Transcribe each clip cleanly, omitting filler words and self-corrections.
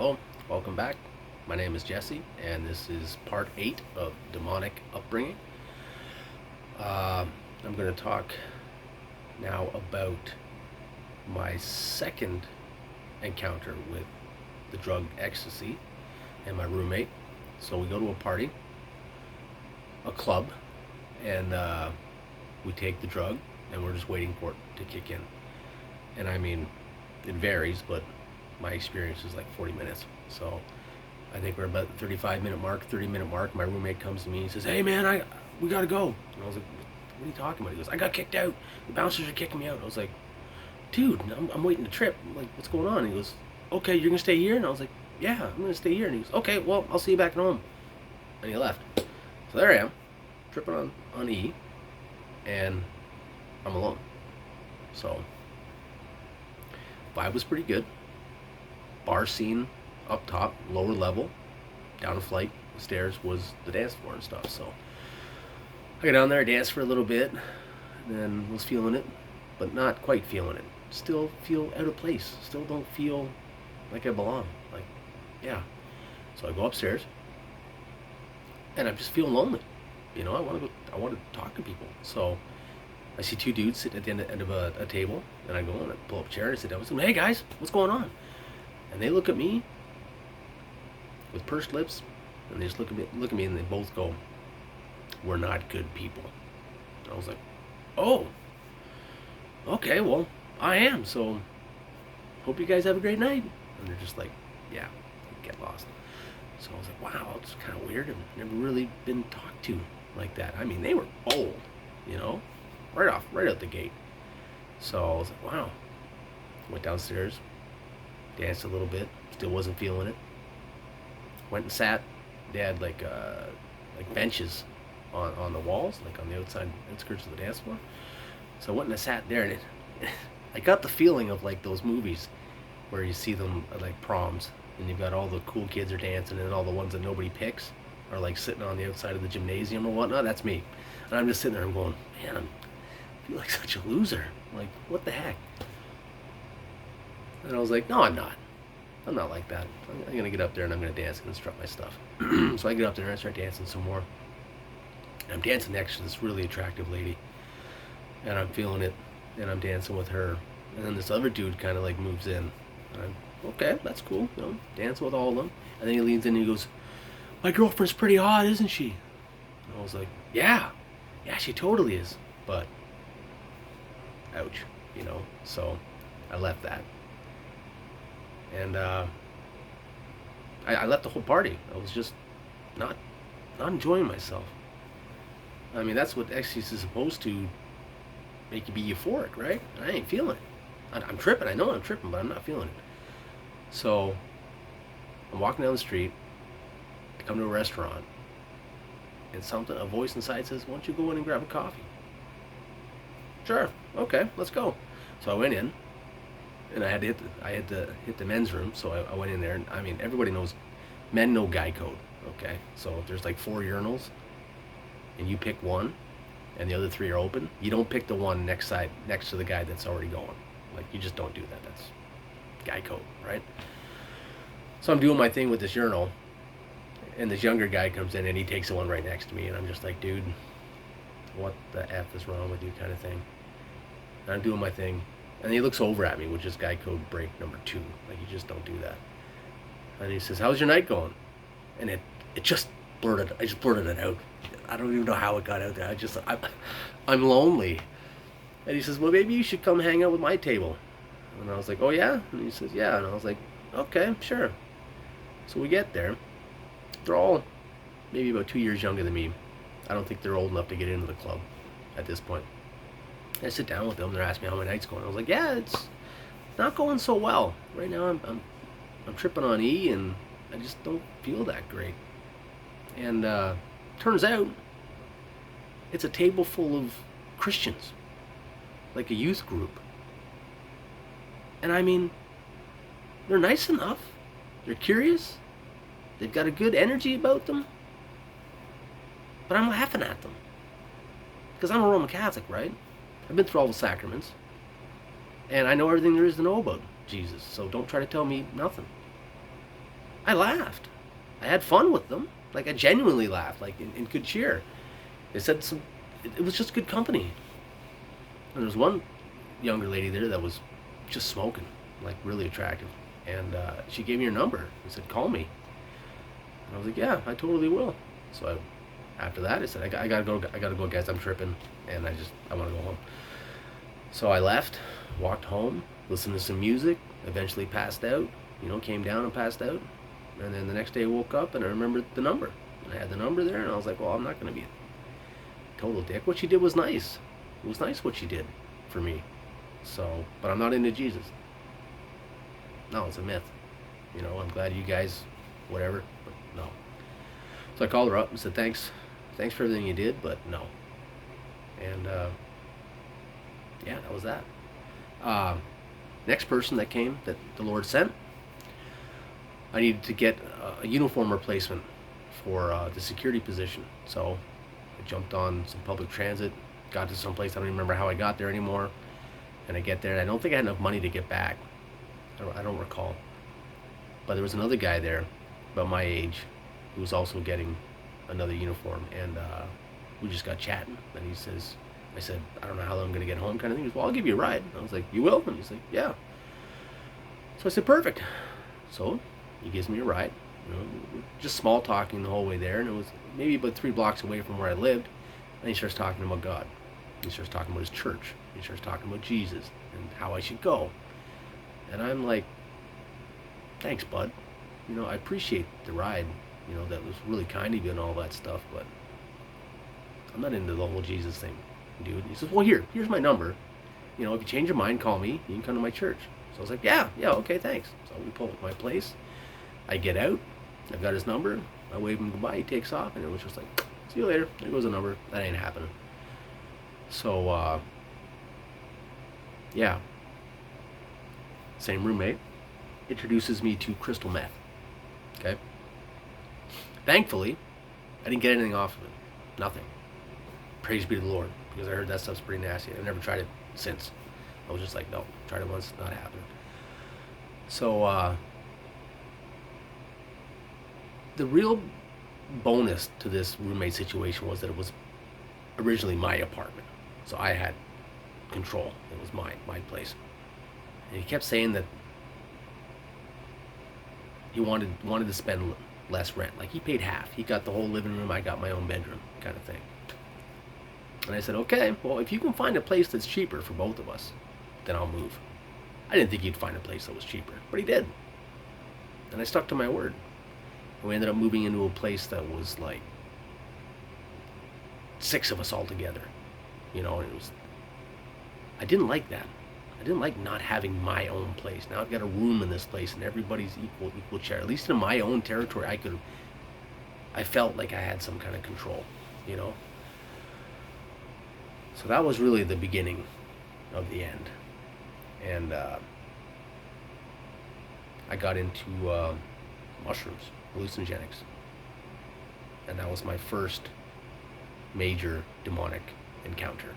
Hello, welcome back. My name is Jesse, and this is part 8 of demonic upbringing. I'm going to talk now about my second encounter with the drug ecstasy and my roommate. So we go to a party, a club, and we take the drug, and we're just waiting for it to kick in. And I mean, it varies, but my experience is like 40 minutes. So I think we're about the 35-minute mark, 30-minute mark. My roommate comes to me and says, "Hey man, we gotta go." And I was like, "What are you talking about?" He goes, "I got kicked out. The bouncers are kicking me out." I was like, "Dude, I'm waiting to trip. I'm like, what's going on?" And he goes, "Okay, you're gonna stay here?" And I was like, "Yeah, I'm gonna stay here." And he goes, "Okay, well, I'll see you back at home." And he left. So there I am, tripping on E, and I'm alone. So vibe was pretty good. Bar scene up top, lower level, down a flight, the stairs was the dance floor and stuff. So I got down there, danced for a little bit, and then was feeling it, but not quite feeling it. Still feel out of place. Still don't feel like I belong. Like, yeah. So I go upstairs, and I'm just feeling lonely. You know, I want to talk to people. So I see two dudes sitting at the end of a table, and I go and I pull up a chair and I sit down with them. "Hey guys, what's going on?" And they look at me with pursed lips, and they just look at me, and they both go, "We're not good people." And I was like, "Oh, okay, well, I am. So hope you guys have a great night." And they're just like, "Yeah, get lost." So I was like, "Wow, it's kind of weird. I've never really been talked to like that." I mean, they were bold, you know, right out the gate. So I was like, "Wow." Went downstairs, danced a little bit, still wasn't feeling it. Went and sat. They had like benches on the walls, like on the outskirts of the dance floor. So I went and I sat there, and I got the feeling of like those movies where you see them at like proms, and you've got all the cool kids are dancing, and all the ones that nobody picks are like sitting on the outside of the gymnasium or whatnot. That's me, and I'm just sitting there. I'm going, man, I feel like such a loser. Like, what the heck? And I was like, no, I'm not. I'm not like that. I'm going to get up there and I'm going to dance and strut my stuff. So I get up there and I start dancing some more. And I'm dancing next to this really attractive lady. And I'm feeling it. And I'm dancing with her. And then this other dude kind of like moves in. And I'm, okay, that's cool. You know, dancing with all of them. And then he leans in and he goes, "My girlfriend's pretty hot, isn't she?" And I was like, yeah, she totally is. But, ouch, you know. So I left that. And I left the whole party. I was just not enjoying myself. I mean, that's what ecstasy is supposed to make you be euphoric, right? And I ain't feeling it. I'm tripping. I know I'm tripping, but I'm not feeling it. So I'm walking down the street to come to a restaurant, and a voice inside says, "Why don't you go in and grab a coffee?" Sure. Okay, let's go. So I went in. And I had to hit the men's room, so I went in there, and I mean, everybody knows, men know guy code, okay? So if there's like 4 urinals, and you pick one, and the other 3 are open, you don't pick the one next to the guy that's already going. Like, you just don't do that. That's guy code, right? So I'm doing my thing with this urinal, and this younger guy comes in, and he takes the one right next to me, and I'm just like, dude, what the F is wrong with you, kind of thing. And I'm doing my thing. And he looks over at me, which is guy code break number 2. Like, you just don't do that. And he says, "How's your night going?" And it just I just blurted it out. I don't even know how it got out there. I'm lonely. And he says, "Well, maybe you should come hang out with my table." And I was like, "Oh yeah?" And he says, "Yeah." And I was like, "Okay, sure." So we get there. They're all maybe about 2 years younger than me. I don't think they're old enough to get into the club at this point. I sit down with them. They're asking me how my night's going. I was like, "Yeah, it's not going so well right now. I'm tripping on E, and I just don't feel that great." And turns out it's a table full of Christians, like a youth group. And I mean, they're nice enough. They're curious. They've got a good energy about them. But I'm laughing at them because I'm a Roman Catholic, right? I've been through all the sacraments, and I know everything there is to know about Jesus, so don't try to tell me nothing. I laughed. I had fun with them. Like I genuinely laughed, like in good cheer. They said some. It was just good company. And there was one younger lady there that was just smoking, like really attractive. And she gave me her number and said, "Call me." And I was like, "Yeah, I totally will." So after that, I said, I gotta go. I gotta go, guys. I'm tripping, and I want to go home." So I left, walked home, listened to some music, eventually passed out. Came down and passed out. And then the next day I woke up and I remembered the number. And I had the number there, and I was like, "Well, I'm not gonna be a total dick." What she did was nice. It was nice what she did for me. So, but I'm not into Jesus. No, it's a myth. I'm glad you guys, whatever, but no. So I called her up and said, thanks for everything you did, but no. And yeah, that was that. Next person that came that the Lord sent, I needed to get a uniform replacement for the security position. So I jumped on some public transit, got to some place. I don't even remember how I got there anymore. And I get there, and I don't think I had enough money to get back. I don't recall. But there was another guy there, about my age, who was also getting another uniform, and we just got chatting. And I said, "I don't know how long I'm going to get home," kind of thing. He goes, "Well, I'll give you a ride." And I was like, "You will?" And he's like, "Yeah." So I said, "Perfect." So he gives me a ride. Just small talking the whole way there, and it was maybe about 3 blocks away from where I lived. And he starts talking about God. He starts talking about his church. He starts talking about Jesus and how I should go. And I'm like, "Thanks, bud. I appreciate the ride. That was really kind of you and all that stuff, but I'm not into the whole Jesus thing, dude." He says, "Well, here's my number. If you change your mind, call me. You can come to my church." So I was like, yeah, okay, thanks." So we pull up at my place. I get out. I've got his number. I wave him goodbye. He takes off, and it was just like, "See you later. There goes a number." That ain't happening. So, yeah. Same roommate introduces me to crystal meth. Okay? Thankfully, I didn't get anything off of it. Nothing. Praise be to the Lord, because I heard that stuff's pretty nasty. I've never tried it since. I was just like, no, tried it once, not happening. So, the real bonus to this roommate situation was that it was originally my apartment. So I had control. It was my place. And he kept saying that he wanted to spend less rent. Like he paid half. He got the whole living room. I got my own bedroom, kind of thing. And I said, "Okay, well, if you can find a place that's cheaper for both of us, then I'll move." I didn't think he'd find a place that was cheaper, but he did. And I stuck to my word. And we ended up moving into a place that was like 6 of us all together. And it was, I didn't like that. I didn't like not having my own place. Now I've got a room in this place and everybody's equal share. At least in my own territory, I felt like I had some kind of control, So that was really the beginning of the end. And I got into mushrooms, hallucinogenics. And that was my first major demonic encounter.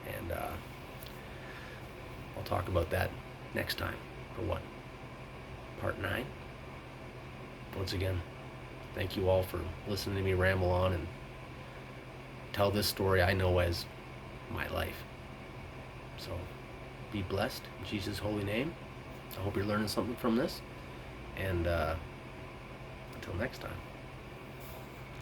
And I'll talk about that next time. For what? Part 9? Once again, thank you all for listening to me ramble on and tell this story I know as my life. So, be blessed in Jesus' holy name. I hope you're learning something from this. And until next time.